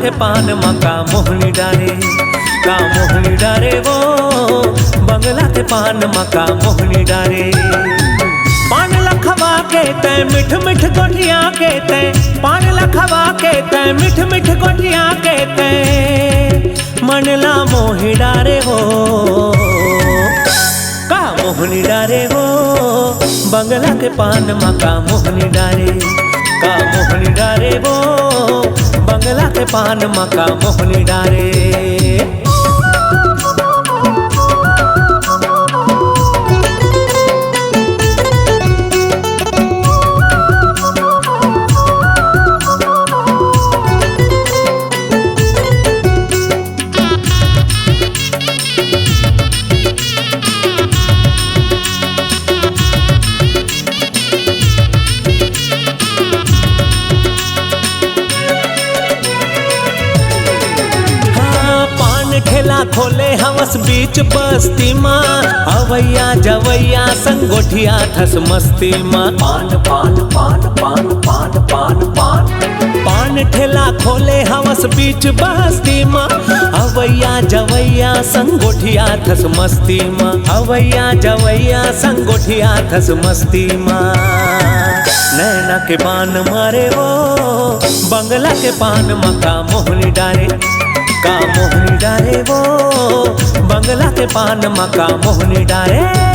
के पान मका मोहनी डारे, का मोहनी डारे वो बंगला के पान मका मोहनी डारे। पान लखवा के तय मिठ मिठ गोठिया के तय, पान लखवा के तय मिठ मिठ गोठिया के तय, मनला मोही डारे हो, का मोहनी डारे हो बंगला के पान मका मोहनी डारे, का मोहनी डारे वो बंगला के पान मका मोहनी डारे। ठेला खोले हवस बीच बस्ती माँ, अवैया जवैया संगोठिया थस मस्ती माँ। पान पान पान पान पान पान पान पान ठेला खोले हवस बीच बस्ती माँ, अवैया जवैया संगोठिया थस मस्ती माँ, अवैया जवैया संगोठिया थस मस्ती माँ। नैना के पान मारे वो बंगला के पान मका मोहनी डारे, का मोहनी डारे वो बंगला के पान मका मोहनी डारे।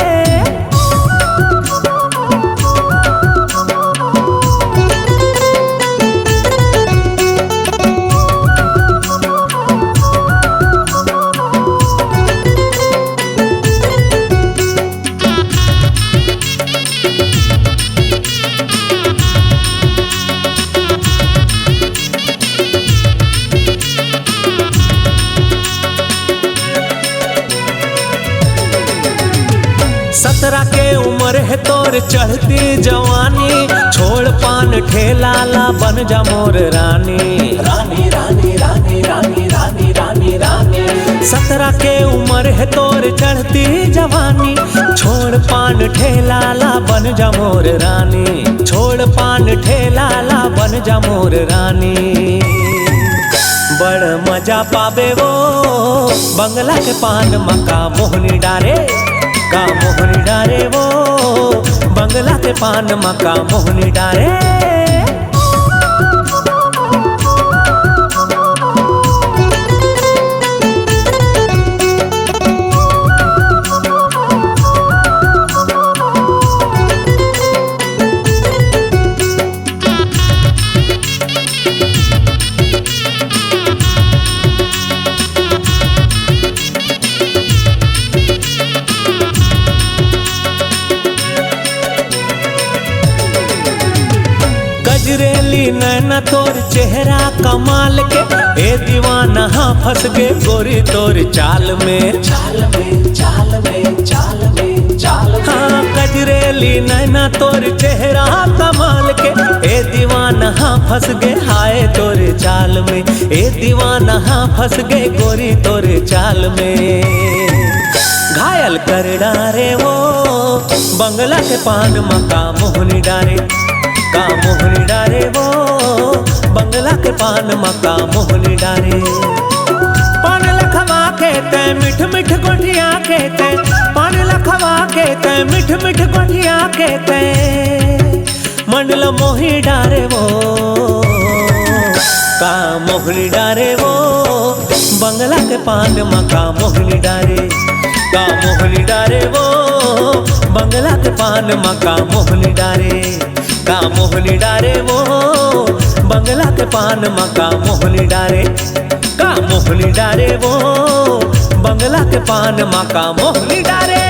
सत्रह के उम्र है तोर चढ़ती जवानी, छोड़ पान ठेला ला बन जा मोर रानी, रानी रानी रानी रानी रानी रानी रानी। सत्रह के उम्र है तोर चढ़ती जवानी, छोड़ पान ठेला ला बन जा मोर रानी, छोड़ पान ठेला ला बन जा मोर रानी। बड़ मजा पावे वो बंगला के पान मका मोहनी डारे, का मोहनी डारे वो बंगला के पान मका मोहनी डारे। गजरेली नैना तोर चेहरा कमाल के, ए दीवाना हाँ फंस गे गोरी तोर चाल में, चाल में चाल में चाल में चाल में। हाँ गजरेली नैना तोर चेहरा कमाल के, ए दीवाना हाँ फंस गे हाय तोर चाल में, ए दीवाना हाँ फंस गे गोरी तोर चाल में। घायल कर डारे वो बंगला के पान मका मोहनी डारे, का मोहनी डारे वो बंगला के पान मका मोहनी डारे। पान लखवा के तय मिठ मिठ गोठिया के तय, पान लखवा के तय मिठ मिठ गोठिया के तय, मंडल मोही डारे वो, का मोहनी डारे वो बंगला के पान मका मोहनी डारे, का मोहनी डारे वो बंगला के पान मका मोहनी डारे, का मोहनी डारे वो बंगला के पान मका मोहनी डारे, का मोहनी डारे वो बंगला के पान मका मोहनी डारे।